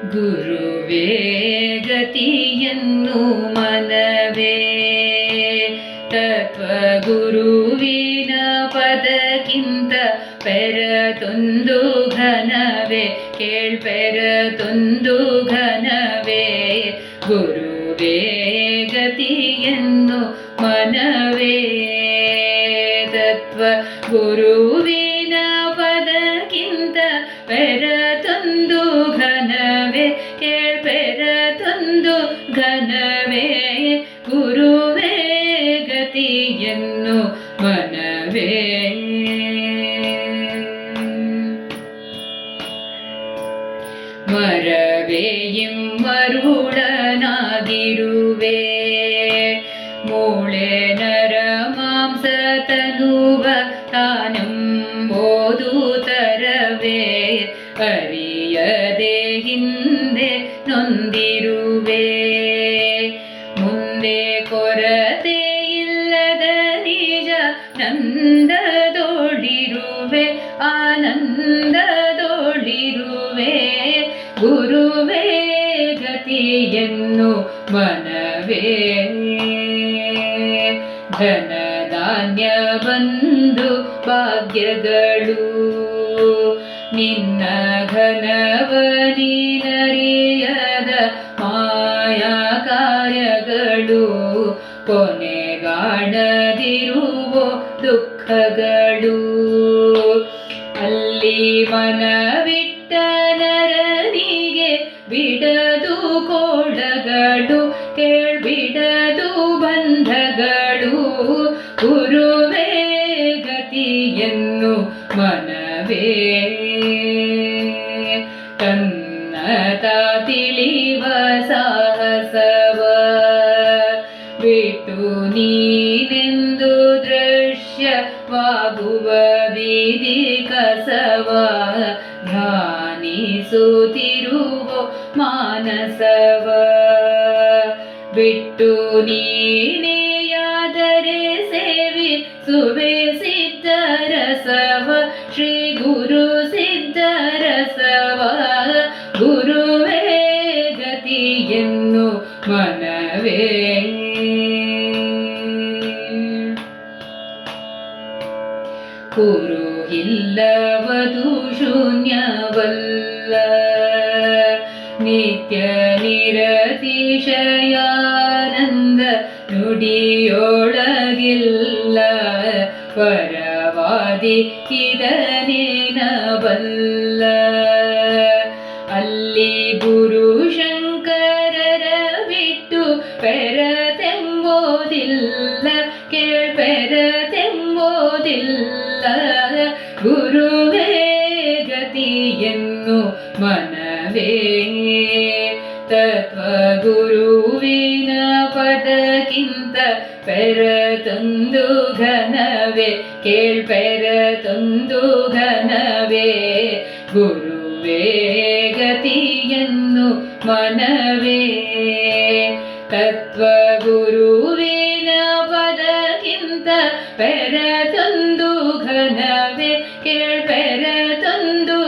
ಗುರುವೇ ಗತಿಯನ್ನು ಮನವೇ ತತ್ವ ಗುರುವಿನ ಪದಕ್ಕಿಂತ ಪೆರತೊಂದು ಘನವೇ ಕೇಳ್ಪೆರತೊಂದು ಘನವೇ ಗುರುವೇ ಗತಿಯನ್ನು ಮನವೇ ತತ್ವ ಗುರುವಿನ ಪದಕ್ಕಿಂತ ಪೆರತೊಂದು ಘನವೇ ಕೇಳ್ಪೆರತೊಂದು ಘನವೇ ಗುರುವೇ ಗತಿಯನ್ನು ಮನವೇ ಮರವೇ ಇಮ್ಮರುಳನಾಗಿರುವೆ ಮೂಳೆ ನರ ಮಾಂಸ ತನುವ ತಾನೆಂಬುದು ತರವೇ ಅರಿಯದೆ ಹಿಂದೆ ನೊಂದಿರುವೆ ಮುಂದೆ ಕೊರತೆ ಇಲ್ಲದ ನಿಜ ನಂದದೋಡಿರುವೆ ಆನಂದದೋಡಿರುವೆ ಗುರುವೇ ಗತಿಯನ್ನು ಮನವೇ ಧನಧಾನ್ಯ ಬಂಧು ಭಾಗ್ಯಗಳು ನಿನ್ನ ಘನವ ನೀನರಿಯದ ಮಾಯಾ ಕಾರ್ಯಗಳು ಕೊನೆಗಾಣದಿರುವ ದುಃಖಗಳು ಅಲ್ಲಿ ಮನವಿಟ್ಟ ನರನಿಗೆ ಬಿಡದು ಕೋಡಗಳು ಕೇಳ್ಬಿಡದು ಬಂಧಗಳು ಗುರುವೇ ಗತಿಯನ್ನು ಮನವೇ ತನ್ನ ತಿಳಿವ ಸಾಹಸವ ಬಿಟ್ಟು ನೀನೆಂದು ದೃಶ್ಯವಾಗುವ ಬೀದಿ ಕಸವ ಧ್ಯಾನಿಸುತ್ತಿರುವ ಮಾನಸವ ಬಿಟ್ಟು ನೀನೆಯಾದರೆ ಸೇವಿಸುವೆ ಸಿದ್ಧರಸವ ಶ್ರೀ ಗುರು ಸಿದ್ಧರಸವ ಗುರುವೇ ಗತಿಯನ್ನು ಮನವೇ ಕುರು ಇಲ್ಲವದು ಶೂನ್ಯವಲ್ಲ ನಿತ್ಯ ನಿರತಿಶಯಾನಂದ ನುಡಿಯೊಳಗಿಲ್ಲ ಪರವಾದಿ ಇದನೇನಬಲ್ಲ ಅಲ್ಲಿ ಗುರು ಶಂಕರರ ಬಿಟ್ಟು ಪೆರತೆಂಬೋದಿಲ್ಲ ಕೇಳ್ಪೆರತೆಂಬೋದಿಲ್ಲ ಗುರುವೇ ಗತಿಯನ್ನು ಮನವೇ ತತ್ವ ಗುರುವಿನ ಪದಕ್ಕಿಂತ ಪೆರತೊಂದು ಘನವೇ ಕೇಳ್ಪೆರತೊಂದು ಘನವೇ ಗುರುವೇ ಗತಿಯನ್ನು ಮನವೇ ತತ್ವ ಗುರುವಿನ ಪದಕ್ಕಿಂತ ಪೆರತೊಂದು ಘನವೇ ಕೇಳ್ಪೆರತೊಂದು